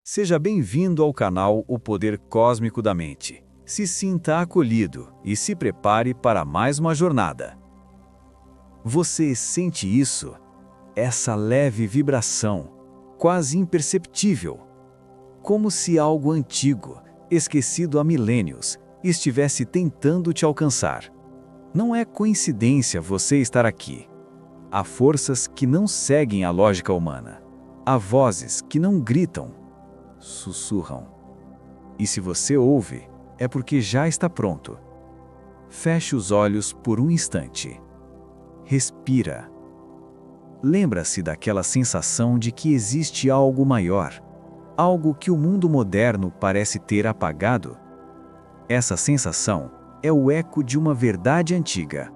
Seja bem-vindo ao canal O Poder Cósmico da Mente. Se sinta acolhido e se prepare para mais uma jornada. Você sente isso? Essa leve vibração, quase imperceptível, como se algo antigo, esquecido há milênios, estivesse tentando te alcançar. Não é coincidência você estar aqui. Há forças que não seguem a lógica humana. Há vozes que não gritam, sussurram. E se você ouve, é porque já está pronto. Feche os olhos por um instante. Respira. Lembra-se daquela sensação de que existe algo maior, algo que o mundo moderno parece ter apagado? Essa sensação é o eco de uma verdade antiga,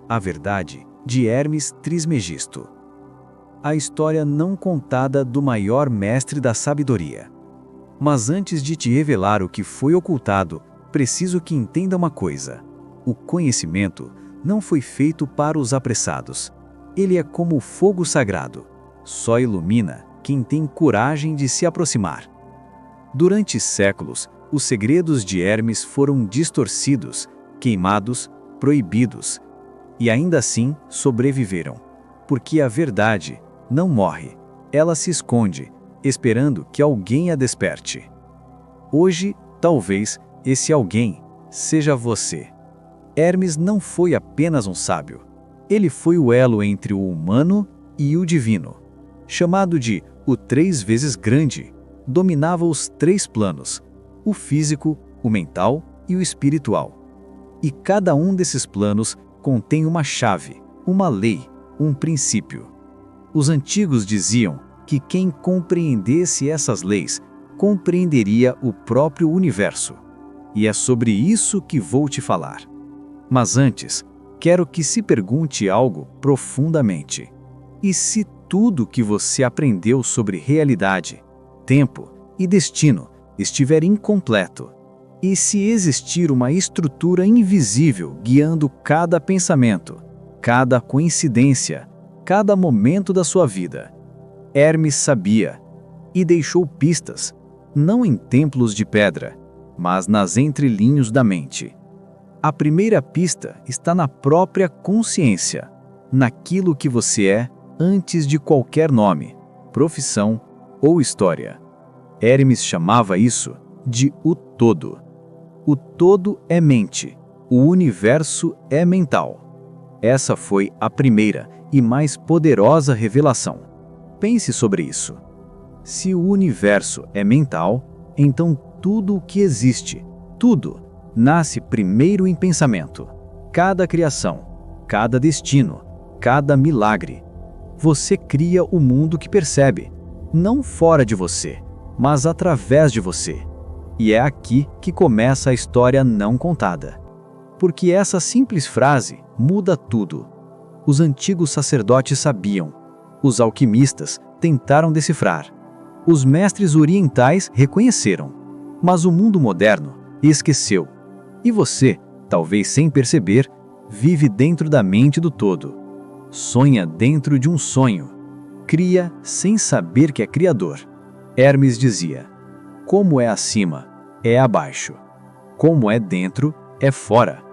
a verdade de Hermes Trismegisto. A história não contada do maior mestre da sabedoria. Mas antes de te revelar o que foi ocultado, preciso que entenda uma coisa. O conhecimento não foi feito para os apressados. Ele é como o fogo sagrado. Só ilumina quem tem coragem de se aproximar. Durante séculos, os segredos de Hermes foram distorcidos, queimados, proibidos. E ainda assim sobreviveram. Porque a verdade não morre. Ela se esconde, esperando que alguém a desperte. Hoje, talvez, esse alguém seja você. Hermes não foi apenas um sábio. Ele foi o elo entre o humano e o divino. Chamado de o 3 vezes grande, dominava os 3 planos: o físico, o mental e o espiritual. E cada um desses planos contém uma chave, uma lei, um princípio. Os antigos diziam que quem compreendesse essas leis compreenderia o próprio universo. E é sobre isso que vou te falar. Mas antes, quero que se pergunte algo profundamente. E se tudo que você aprendeu sobre realidade, tempo e destino estiver incompleto? E se existir uma estrutura invisível guiando cada pensamento, cada coincidência, cada momento da sua vida? Hermes sabia e deixou pistas, não em templos de pedra, mas nas entrelinhos da mente. A primeira pista está na própria consciência, naquilo que você é antes de qualquer nome, profissão ou história. Hermes chamava isso de o todo. O todo é mente, o universo é mental. Essa foi a primeira e mais poderosa revelação. Pense sobre isso. Se o universo é mental, então tudo o que existe, tudo, nasce primeiro em pensamento. Cada criação, cada destino, cada milagre. Você cria o mundo que percebe, não fora de você, mas através de você. E é aqui que começa a história não contada. Porque essa simples frase muda tudo. Os antigos sacerdotes sabiam. Os alquimistas tentaram decifrar. Os mestres orientais reconheceram. Mas o mundo moderno esqueceu. E você, talvez sem perceber, vive dentro da mente do todo. Sonha dentro de um sonho. Cria sem saber que é criador. Hermes dizia: como é acima, é abaixo. Como é dentro, é fora.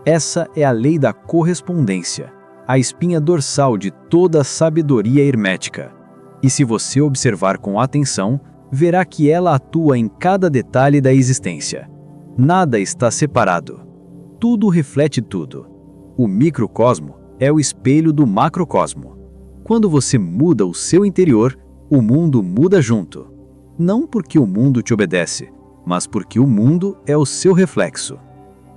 Essa é a lei da correspondência, a espinha dorsal de toda a sabedoria hermética. E se você observar com atenção, verá que ela atua em cada detalhe da existência. Nada está separado. Tudo reflete tudo. O microcosmo é o espelho do macrocosmo. Quando você muda o seu interior, o mundo muda junto. Não porque o mundo te obedece, mas porque o mundo é o seu reflexo.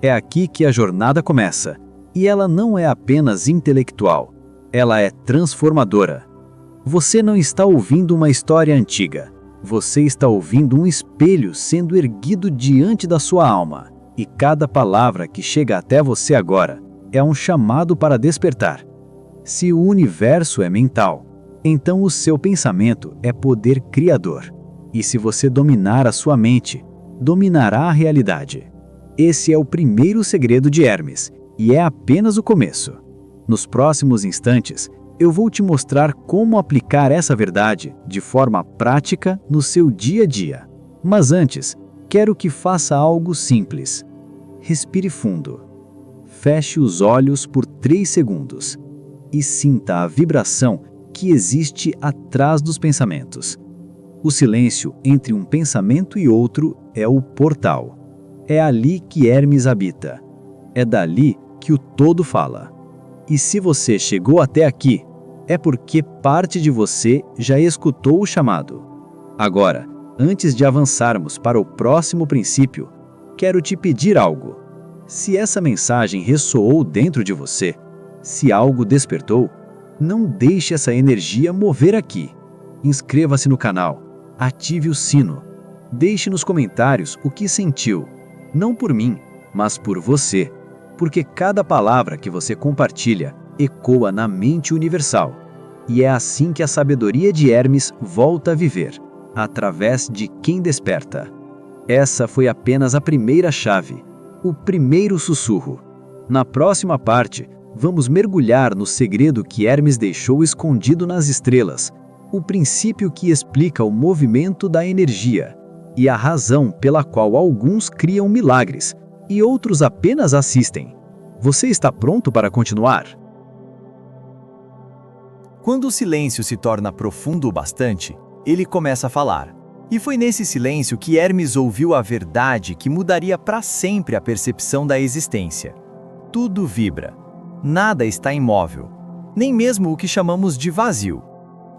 É aqui que a jornada começa. E ela não é apenas intelectual, ela é transformadora. Você não está ouvindo uma história antiga, você está ouvindo um espelho sendo erguido diante da sua alma. E cada palavra que chega até você agora é um chamado para despertar. Se o universo é mental, então o seu pensamento é poder criador. E se você dominar a sua mente, dominará a realidade. Esse é o primeiro segredo de Hermes. E é apenas o começo. Nos próximos instantes, eu vou te mostrar como aplicar essa verdade de forma prática no seu dia a dia. Mas antes, quero que faça algo simples. Respire fundo. Feche os olhos por 3 segundos e sinta a vibração que existe atrás dos pensamentos. O silêncio entre um pensamento e outro é o portal. É ali que Hermes habita. É dali que o todo fala. E se você chegou até aqui, é porque parte de você já escutou o chamado. Agora, antes de avançarmos para o próximo princípio, quero te pedir algo. Se essa mensagem ressoou dentro de você, se algo despertou, não deixe essa energia mover aqui. Inscreva-se no canal, ative o sino, deixe nos comentários o que sentiu, não por mim, mas por você, porque cada palavra que você compartilha ecoa na mente universal. E é assim que a sabedoria de Hermes volta a viver, através de quem desperta. Essa foi apenas a primeira chave, o primeiro sussurro. Na próxima parte, vamos mergulhar no segredo que Hermes deixou escondido nas estrelas, o princípio que explica o movimento da energia e a razão pela qual alguns criam milagres e outros apenas assistem. Você está pronto para continuar? Quando o silêncio se torna profundo o bastante, ele começa a falar. E foi nesse silêncio que Hermes ouviu a verdade que mudaria para sempre a percepção da existência. Tudo vibra. Nada está imóvel, nem mesmo o que chamamos de vazio.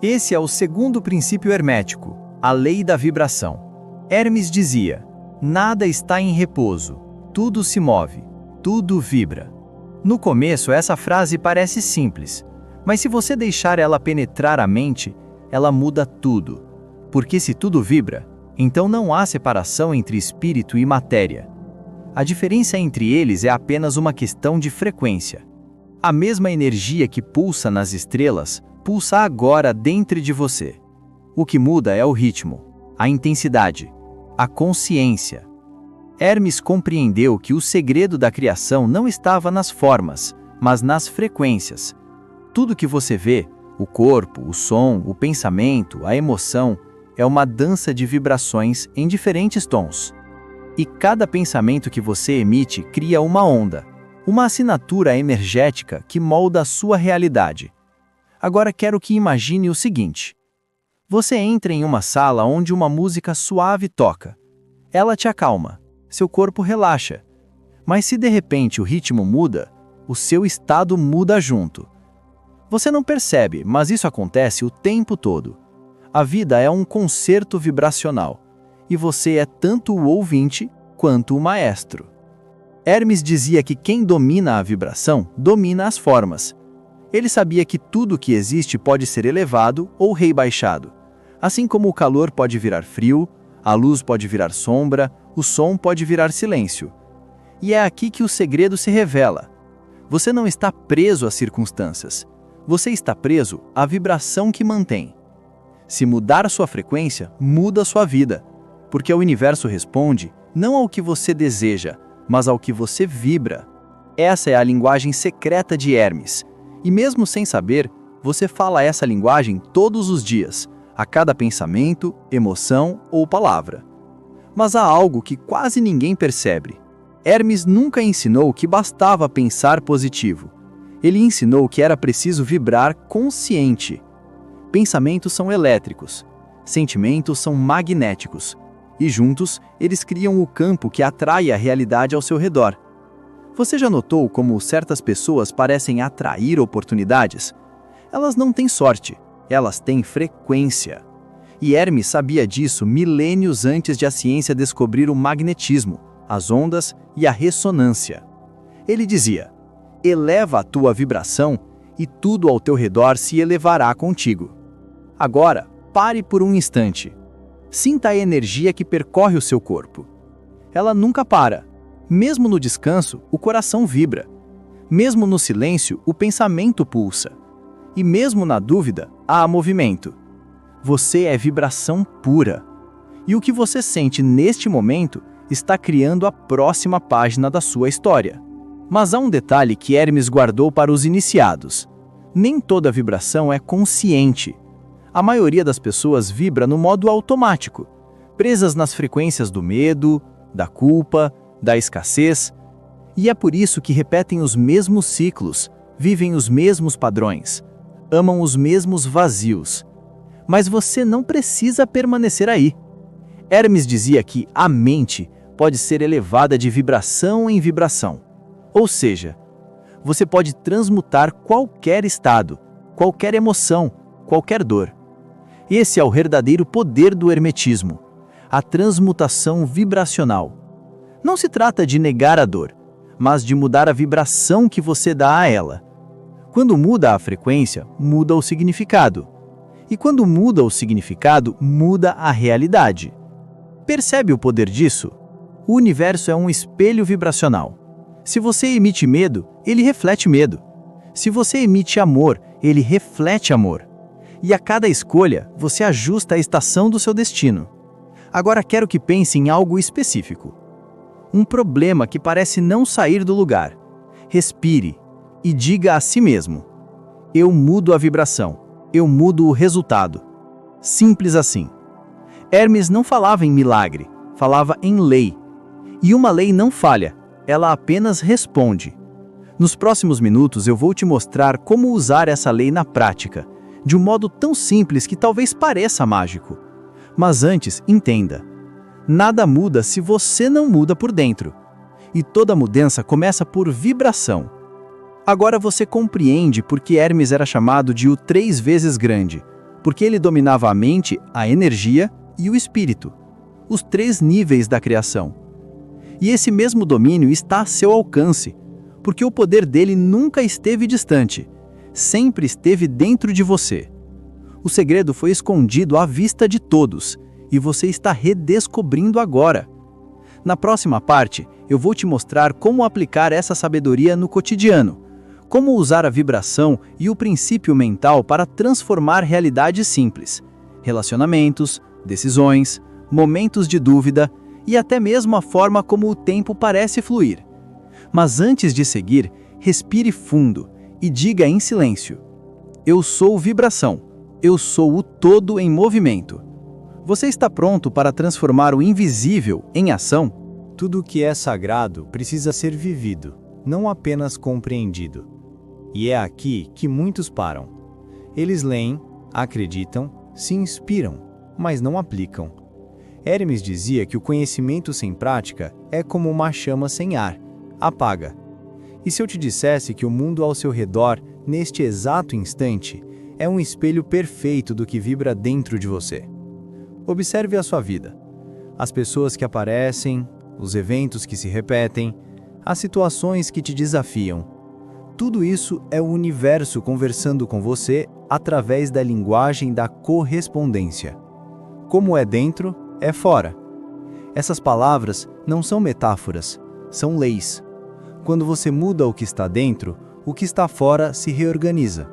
Esse é o segundo princípio hermético, a lei da vibração. Hermes dizia: nada está em repouso, tudo se move, tudo vibra. No começo, essa frase parece simples, mas se você deixar ela penetrar a mente, ela muda tudo. Porque se tudo vibra, então não há separação entre espírito e matéria. A diferença entre eles é apenas uma questão de frequência. A mesma energia que pulsa nas estrelas, pulsa agora dentro de você. O que muda é o ritmo, a intensidade, a consciência. Hermes compreendeu que o segredo da criação não estava nas formas, mas nas frequências. Tudo que você vê, o corpo, o som, o pensamento, a emoção, é uma dança de vibrações em diferentes tons. E cada pensamento que você emite cria uma onda, uma assinatura energética que molda a sua realidade. Agora quero que imagine o seguinte. Você entra em uma sala onde uma música suave toca. Ela te acalma, seu corpo relaxa. Mas se de repente o ritmo muda, o seu estado muda junto. Você não percebe, mas isso acontece o tempo todo. A vida é um concerto vibracional, e você é tanto o ouvinte quanto o maestro. Hermes dizia que quem domina a vibração, domina as formas. Ele sabia que tudo que existe pode ser elevado ou rebaixado. Assim como o calor pode virar frio, a luz pode virar sombra, o som pode virar silêncio. E é aqui que o segredo se revela. Você não está preso às circunstâncias. Você está preso à vibração que mantém. Se mudar sua frequência, muda sua vida, porque o universo responde não ao que você deseja, mas ao que você vibra. Essa é a linguagem secreta de Hermes, e mesmo sem saber, você fala essa linguagem todos os dias, a cada pensamento, emoção ou palavra. Mas há algo que quase ninguém percebe. Hermes nunca ensinou que bastava pensar positivo. Ele ensinou que era preciso vibrar consciente. Pensamentos são elétricos, sentimentos são magnéticos, e juntos eles criam o campo que atrai a realidade ao seu redor. Você já notou como certas pessoas parecem atrair oportunidades? Elas não têm sorte, elas têm frequência. E Hermes sabia disso milênios antes de a ciência descobrir o magnetismo, as ondas e a ressonância. Ele dizia: eleva a tua vibração e tudo ao teu redor se elevará contigo. Agora, pare por um instante. Sinta a energia que percorre o seu corpo. Ela nunca para. Mesmo no descanso, o coração vibra. Mesmo no silêncio, o pensamento pulsa. E mesmo na dúvida, há movimento. Você é vibração pura. E o que você sente neste momento está criando a próxima página da sua história. Mas há um detalhe que Hermes guardou para os iniciados. Nem toda vibração é consciente. A maioria das pessoas vibra no modo automático, presas nas frequências do medo, da culpa, da escassez, e é por isso que repetem os mesmos ciclos, vivem os mesmos padrões, amam os mesmos vazios. Mas você não precisa permanecer aí. Hermes dizia que a mente pode ser elevada de vibração em vibração. Ou seja, você pode transmutar qualquer estado, qualquer emoção, qualquer dor. Esse é o verdadeiro poder do hermetismo, a transmutação vibracional. Não se trata de negar a dor, mas de mudar a vibração que você dá a ela. Quando muda a frequência, muda o significado. E quando muda o significado, muda a realidade. Percebe o poder disso? O universo é um espelho vibracional. Se você emite medo, ele reflete medo. Se você emite amor, ele reflete amor. E a cada escolha, você ajusta a estação do seu destino. Agora quero que pense em algo específico. Um problema que parece não sair do lugar. Respire e diga a si mesmo: eu mudo a vibração, eu mudo o resultado. Simples assim. Hermes não falava em milagre, falava em lei. E uma lei não falha, ela apenas responde. Nos próximos minutos eu vou te mostrar como usar essa lei na prática, de um modo tão simples que talvez pareça mágico. Mas antes, entenda. Nada muda se você não muda por dentro. E toda mudança começa por vibração. Agora você compreende por que Hermes era chamado de o 3 vezes grande, porque ele dominava a mente, a energia e o espírito, os 3 níveis da criação. E esse mesmo domínio está a seu alcance, porque o poder dele nunca esteve distante, sempre esteve dentro de você. O segredo foi escondido à vista de todos, e você está redescobrindo agora. Na próxima parte, eu vou te mostrar como aplicar essa sabedoria no cotidiano, como usar a vibração e o princípio mental para transformar realidades simples, relacionamentos, decisões, momentos de dúvida e até mesmo a forma como o tempo parece fluir. Mas antes de seguir, respire fundo e diga em silêncio: eu sou vibração, eu sou o todo em movimento. Você está pronto para transformar o invisível em ação? Tudo o que é sagrado precisa ser vivido, não apenas compreendido. E é aqui que muitos param. Eles leem, acreditam, se inspiram, mas não aplicam. Hermes dizia que o conhecimento sem prática é como uma chama sem ar, apaga. E se eu te dissesse que o mundo ao seu redor, neste exato instante, é um espelho perfeito do que vibra dentro de você? Observe a sua vida. As pessoas que aparecem, os eventos que se repetem, as situações que te desafiam. Tudo isso é o universo conversando com você através da linguagem da correspondência. Como é dentro, é fora. Essas palavras não são metáforas, são leis. Quando você muda o que está dentro, o que está fora se reorganiza.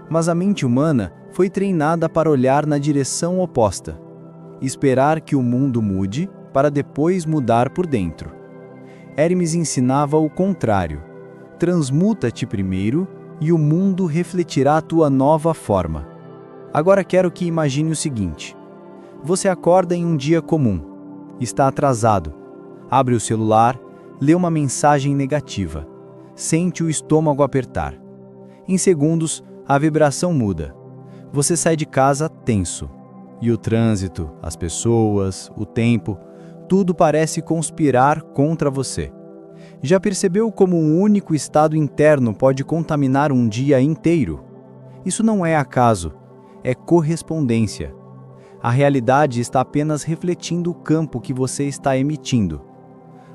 Mas a mente humana foi treinada para olhar na direção oposta, esperar que o mundo mude para depois mudar por dentro. Hermes ensinava o contrário: transmuta-te primeiro e o mundo refletirá a tua nova forma. Agora quero que imagine o seguinte: você acorda em um dia comum, está atrasado, abre o celular, lê uma mensagem negativa, sente o estômago apertar. Em segundos, a vibração muda. Você sai de casa tenso. E o trânsito, as pessoas, o tempo, tudo parece conspirar contra você. Já percebeu como um único estado interno pode contaminar um dia inteiro? Isso não é acaso, é correspondência. A realidade está apenas refletindo o campo que você está emitindo.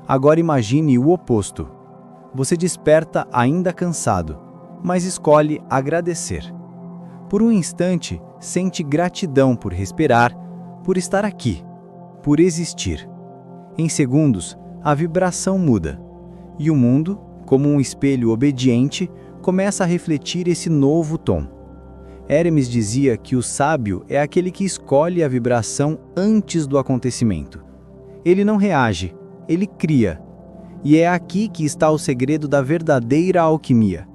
Agora imagine o oposto. Você desperta ainda cansado, mas escolhe agradecer. Por um instante, sente gratidão por respirar, por estar aqui, por existir. Em segundos, a vibração muda. E o mundo, como um espelho obediente, começa a refletir esse novo tom. Hermes dizia que o sábio é aquele que escolhe a vibração antes do acontecimento. Ele não reage, ele cria. E é aqui que está o segredo da verdadeira alquimia.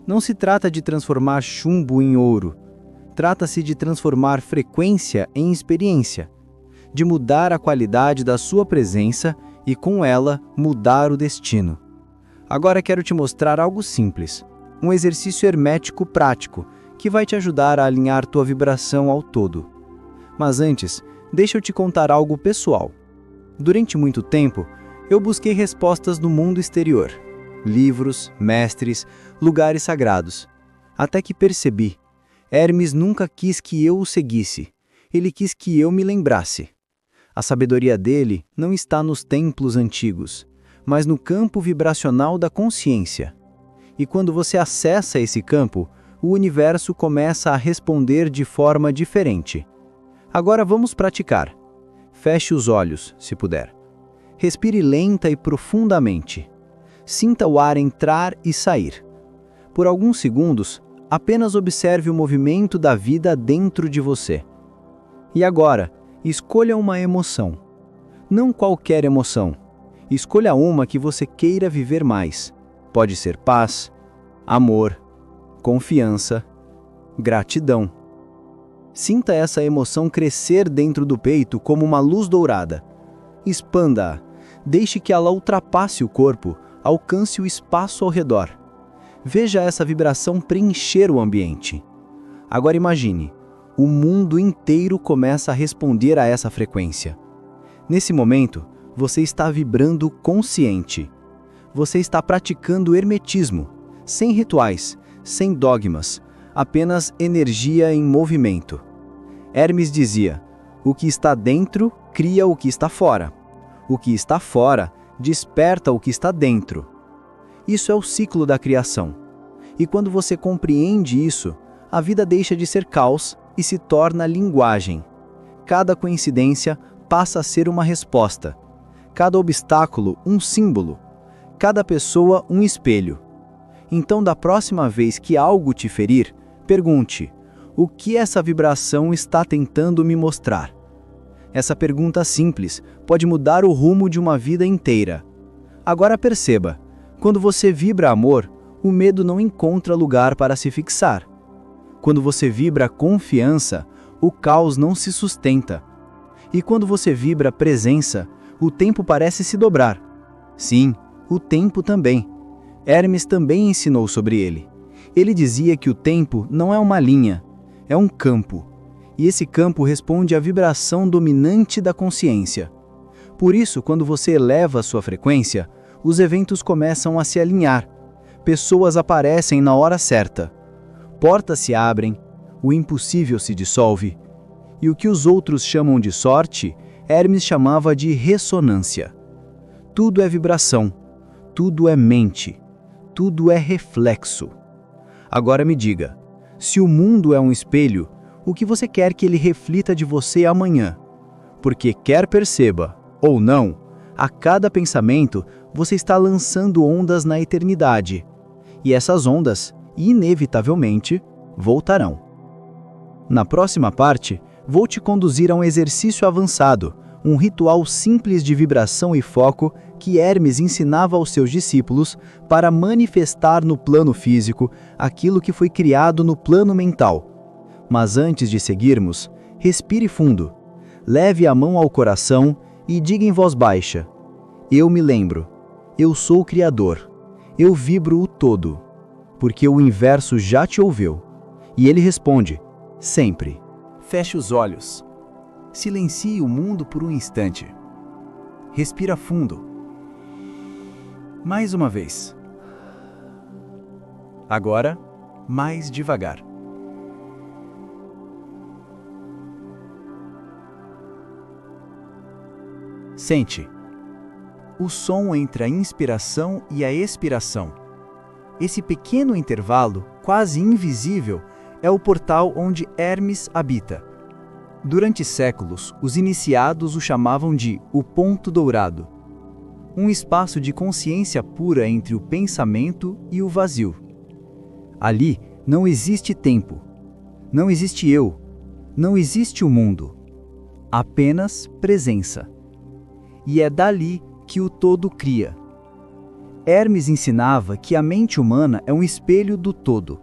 Não se trata de transformar chumbo em ouro. Trata-se de transformar frequência em experiência, de mudar a qualidade da sua presença e, com ela, mudar o destino. Agora quero te mostrar algo simples, um exercício hermético prático que vai te ajudar a alinhar tua vibração ao todo. Mas antes, deixa eu te contar algo pessoal. Durante muito tempo, eu busquei respostas no mundo exterior. Livros, mestres, lugares sagrados. Até que percebi, Hermes nunca quis que eu o seguisse. Ele quis que eu me lembrasse. A sabedoria dele não está nos templos antigos, mas no campo vibracional da consciência. E quando você acessa esse campo, o universo começa a responder de forma diferente. Agora vamos praticar. Feche os olhos, se puder. Respire lenta e profundamente. Sinta o ar entrar e sair. Por alguns segundos, apenas observe o movimento da vida dentro de você. E agora, escolha uma emoção. Não qualquer emoção. Escolha uma que você queira viver mais. Pode ser paz, amor, confiança, gratidão. Sinta essa emoção crescer dentro do peito como uma luz dourada. Expanda-a. Deixe que ela ultrapasse o corpo, alcance o espaço ao redor. Veja essa vibração preencher o ambiente. Agora imagine, o mundo inteiro começa a responder a essa frequência. Nesse momento, você está vibrando consciente. Você está praticando hermetismo, sem rituais, sem dogmas, apenas energia em movimento. Hermes dizia: o que está dentro cria o que está fora. O que está fora desperta o que está dentro. Isso é o ciclo da criação. E quando você compreende isso, a vida deixa de ser caos e se torna linguagem. Cada coincidência passa a ser uma resposta. Cada obstáculo, um símbolo. Cada pessoa, um espelho. Então, da próxima vez que algo te ferir, pergunte: o que essa vibração está tentando me mostrar? Essa pergunta simples pode mudar o rumo de uma vida inteira. Agora perceba, quando você vibra amor, o medo não encontra lugar para se fixar. Quando você vibra confiança, o caos não se sustenta. E quando você vibra presença, o tempo parece se dobrar. Sim, o tempo também. Hermes também ensinou sobre ele. Ele dizia que o tempo não é uma linha, é um campo. E esse campo responde à vibração dominante da consciência. Por isso, quando você eleva a sua frequência, os eventos começam a se alinhar. Pessoas aparecem na hora certa. Portas se abrem, o impossível se dissolve. E o que os outros chamam de sorte, Hermes chamava de ressonância. Tudo é vibração, tudo é mente, tudo é reflexo. Agora me diga, se o mundo é um espelho, o que você quer que ele reflita de você amanhã? Porque quer perceba, ou não, a cada pensamento você está lançando ondas na eternidade. E essas ondas, inevitavelmente, voltarão. Na próxima parte, vou te conduzir a um exercício avançado, um ritual simples de vibração e foco que Hermes ensinava aos seus discípulos para manifestar no plano físico aquilo que foi criado no plano mental. Mas antes de seguirmos, respire fundo, leve a mão ao coração e diga em voz baixa: eu me lembro, eu sou o Criador, eu vibro o todo, porque o universo já te ouviu. E ele responde: sempre. Feche os olhos. Silencie o mundo por um instante. Respira fundo. Mais uma vez. Agora, mais devagar. Sente o som entre a inspiração e a expiração. Esse pequeno intervalo, quase invisível, é o portal onde Hermes habita. Durante séculos, os iniciados o chamavam de o ponto dourado, um espaço de consciência pura entre o pensamento e o vazio. Ali não existe tempo, não existe eu, não existe o mundo, apenas presença. E é dali que o todo cria. Hermes ensinava que a mente humana é um espelho do todo,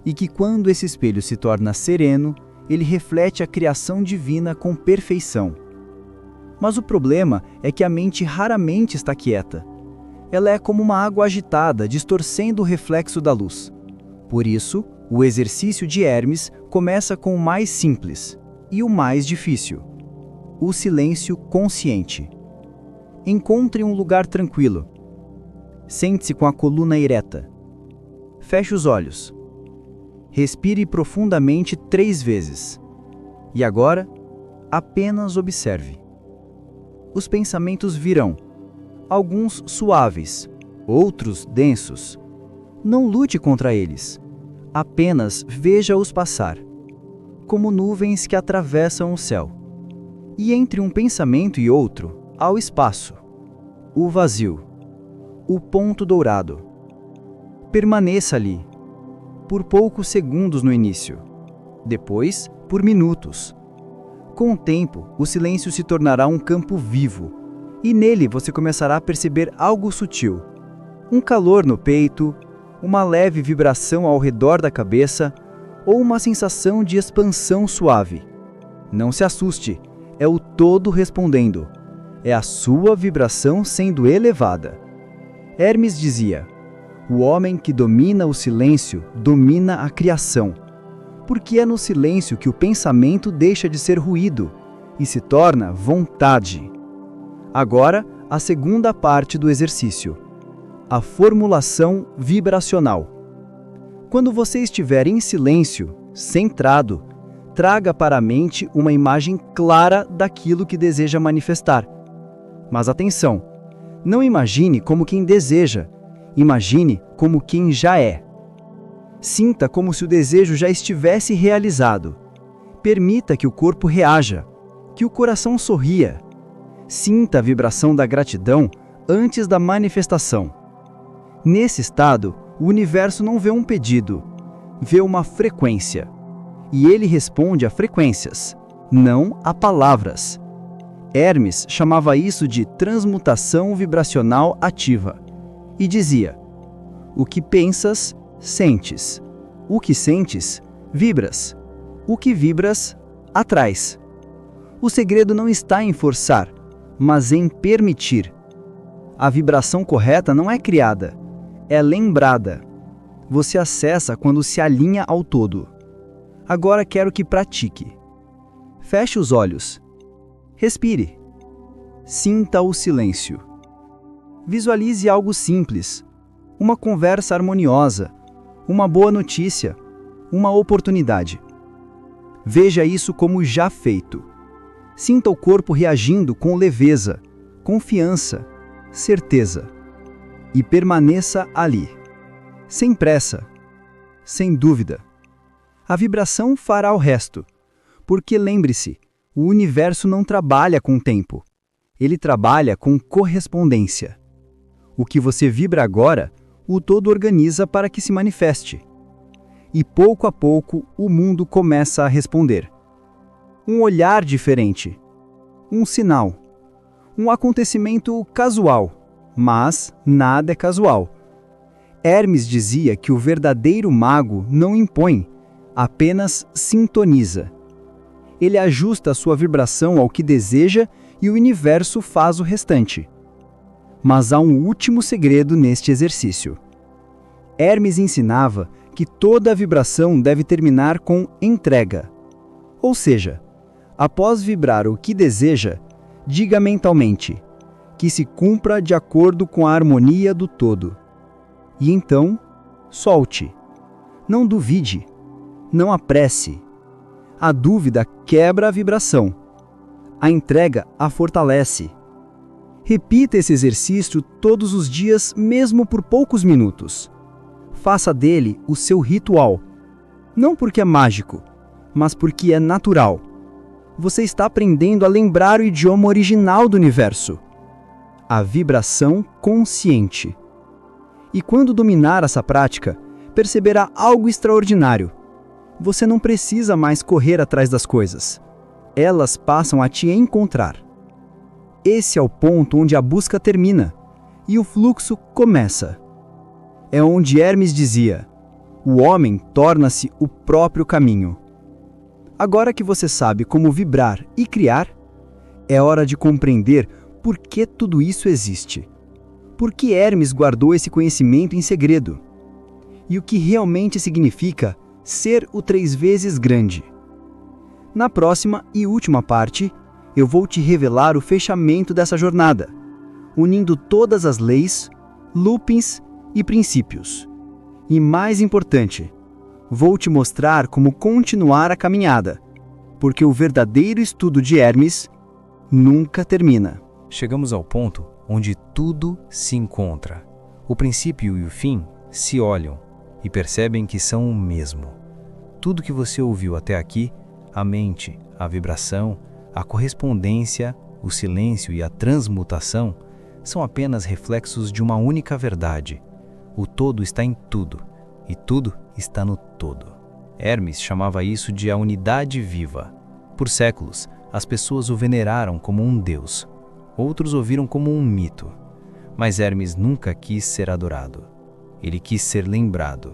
e que quando esse espelho se torna sereno, ele reflete a criação divina com perfeição. Mas o problema é que a mente raramente está quieta. Ela é como uma água agitada, distorcendo o reflexo da luz. Por isso, o exercício de Hermes começa com o mais simples e o mais difícil: o silêncio consciente. Encontre um lugar tranquilo. Sente-se com a coluna ereta. Feche os olhos. Respire profundamente 3 vezes. E agora, apenas observe. Os pensamentos virão, alguns suaves, outros densos. Não lute contra eles. Apenas veja-os passar, como nuvens que atravessam o céu. E entre um pensamento e outro, há o espaço, o vazio, o ponto dourado. Permaneça ali, por poucos segundos no início, depois por minutos. Com o tempo, o silêncio se tornará um campo vivo, e nele você começará a perceber algo sutil. Um calor no peito, uma leve vibração ao redor da cabeça, ou uma sensação de expansão suave. Não se assuste, é o todo respondendo. É a sua vibração sendo elevada. Hermes dizia: o homem que domina o silêncio domina a criação, porque é no silêncio que o pensamento deixa de ser ruído e se torna vontade. Agora, a segunda parte do exercício: a formulação vibracional. Quando você estiver em silêncio, centrado, traga para a mente uma imagem clara daquilo que deseja manifestar. Mas atenção, não imagine como quem deseja, imagine como quem já é. Sinta como se o desejo já estivesse realizado. Permita que o corpo reaja, que o coração sorria. Sinta a vibração da gratidão antes da manifestação. Nesse estado, o universo não vê um pedido, vê uma frequência. E ele responde a frequências, não a palavras. Hermes chamava isso de transmutação vibracional ativa e dizia: o que pensas, sentes. O que sentes, vibras. O que vibras, atrais. O segredo não está em forçar, mas em permitir. A vibração correta não é criada, é lembrada. Você acessa quando se alinha ao todo. Agora quero que pratique. Feche os olhos. Respire. Sinta o silêncio. Visualize algo simples, uma conversa harmoniosa, uma boa notícia, uma oportunidade. Veja isso como já feito. Sinta o corpo reagindo com leveza, confiança, certeza. E permaneça ali, sem pressa, sem dúvida. A vibração fará o resto, porque lembre-se, o universo não trabalha com tempo, ele trabalha com correspondência. O que você vibra agora, o todo organiza para que se manifeste. E pouco a pouco o mundo começa a responder. Um olhar diferente, um sinal, um acontecimento casual, mas nada é casual. Hermes dizia que o verdadeiro mago não impõe, apenas sintoniza. Ele ajusta a sua vibração ao que deseja e o universo faz o restante. Mas há um último segredo neste exercício. Hermes ensinava que toda vibração deve terminar com entrega. Ou seja, após vibrar o que deseja, diga mentalmente que se cumpra de acordo com a harmonia do todo. E então, solte. Não duvide. Não apresse. A dúvida quebra a vibração. A entrega a fortalece. Repita esse exercício todos os dias, mesmo por poucos minutos. Faça dele o seu ritual. Não porque é mágico, mas porque é natural. Você está aprendendo a lembrar o idioma original do universo. A vibração consciente. E quando dominar essa prática, perceberá algo extraordinário. Você não precisa mais correr atrás das coisas. Elas passam a te encontrar. Esse é o ponto onde a busca termina, e o fluxo começa. É onde Hermes dizia: o homem torna-se o próprio caminho. Agora que você sabe como vibrar e criar, é hora de compreender por que tudo isso existe. Por que Hermes guardou esse conhecimento em segredo? E o que realmente significa ser o 3 vezes grande. Na próxima e última parte, eu vou te revelar o fechamento dessa jornada, unindo todas as leis, loopings e princípios. E mais importante, vou te mostrar como continuar a caminhada, porque o verdadeiro estudo de Hermes nunca termina. Chegamos ao ponto onde tudo se encontra. O princípio e o fim se olham e percebem que são o mesmo. Tudo que você ouviu até aqui, a mente, a vibração, a correspondência, o silêncio e a transmutação, são apenas reflexos de uma única verdade. O todo está em tudo, e tudo está no todo. Hermes chamava isso de a unidade viva. Por séculos, as pessoas o veneraram como um deus. Outros o viram como um mito. Mas Hermes nunca quis ser adorado. Ele quis ser lembrado.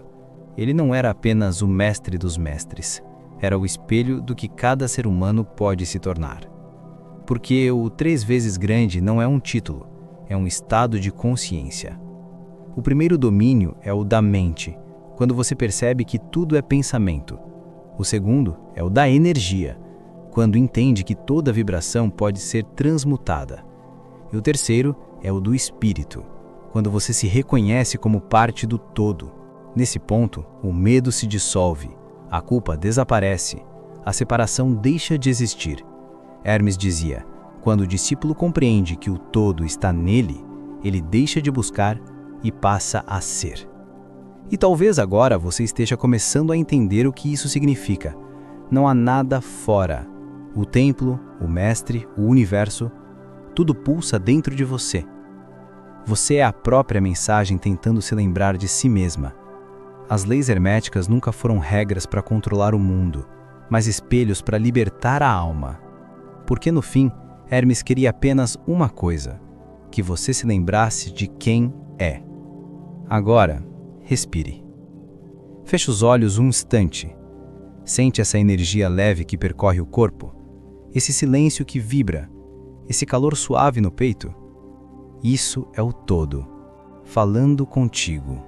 Ele não era apenas o mestre dos mestres. Era o espelho do que cada ser humano pode se tornar. Porque o 3 vezes grande não é um título, é um estado de consciência. O primeiro domínio é o da mente, quando você percebe que tudo é pensamento. O segundo é o da energia, quando entende que toda vibração pode ser transmutada. E o terceiro é o do espírito, quando você se reconhece como parte do todo. Nesse ponto, o medo se dissolve, a culpa desaparece, a separação deixa de existir. Hermes dizia: quando o discípulo compreende que o todo está nele, ele deixa de buscar e passa a ser. E talvez agora você esteja começando a entender o que isso significa. Não há nada fora. O templo, o mestre, o universo, tudo pulsa dentro de você. Você é a própria mensagem tentando se lembrar de si mesma. As leis herméticas nunca foram regras para controlar o mundo, mas espelhos para libertar a alma. Porque no fim, Hermes queria apenas uma coisa: que você se lembrasse de quem é. Agora, respire. Feche os olhos um instante. Sente essa energia leve que percorre o corpo, esse silêncio que vibra, esse calor suave no peito. Isso é o todo, falando contigo,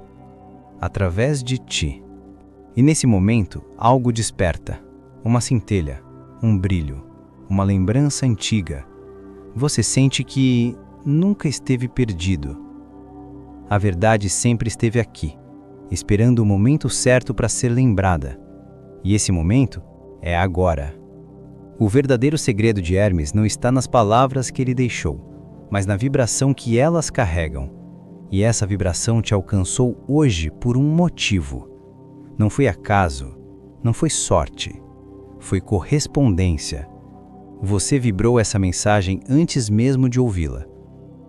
através de ti. E nesse momento, algo desperta, uma centelha, um brilho, uma lembrança antiga. Você sente que nunca esteve perdido. A verdade sempre esteve aqui, esperando o momento certo para ser lembrada. E esse momento é agora. O verdadeiro segredo de Hermes não está nas palavras que ele deixou, mas na vibração que elas carregam. E essa vibração te alcançou hoje por um motivo. Não foi acaso, não foi sorte, foi correspondência. Você vibrou essa mensagem antes mesmo de ouvi-la.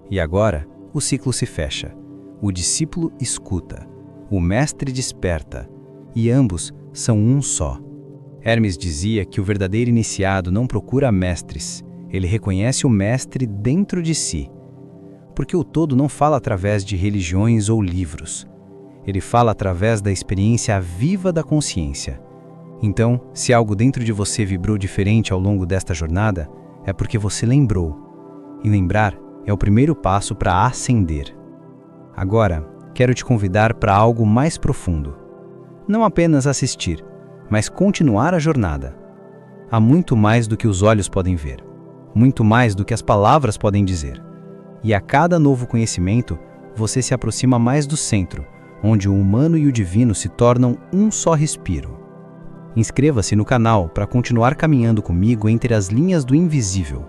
E agora, o ciclo se fecha. O discípulo escuta, o mestre desperta, e ambos são um só. Hermes dizia que o verdadeiro iniciado não procura mestres, ele reconhece o mestre dentro de si. Porque o todo não fala através de religiões ou livros. Ele fala através da experiência viva da consciência. Então, se algo dentro de você vibrou diferente ao longo desta jornada, é porque você lembrou. E lembrar é o primeiro passo para ascender. Agora, quero te convidar para algo mais profundo. Não apenas assistir, mas continuar a jornada. Há muito mais do que os olhos podem ver, muito mais do que as palavras podem dizer. E a cada novo conhecimento, você se aproxima mais do centro, onde o humano e o divino se tornam um só respiro. Inscreva-se no canal para continuar caminhando comigo entre as linhas do invisível.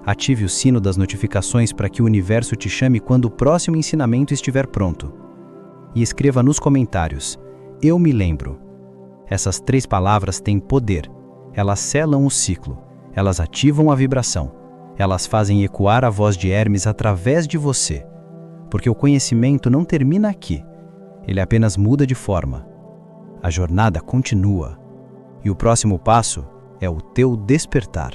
Ative o sino das notificações para que o universo te chame quando o próximo ensinamento estiver pronto. E escreva nos comentários: eu me lembro. Essas 3 palavras têm poder. Elas selam o ciclo. Elas ativam a vibração. Elas fazem ecoar a voz de Hermes através de você. Porque o conhecimento não termina aqui. Ele apenas muda de forma. A jornada continua. E o próximo passo é o teu despertar.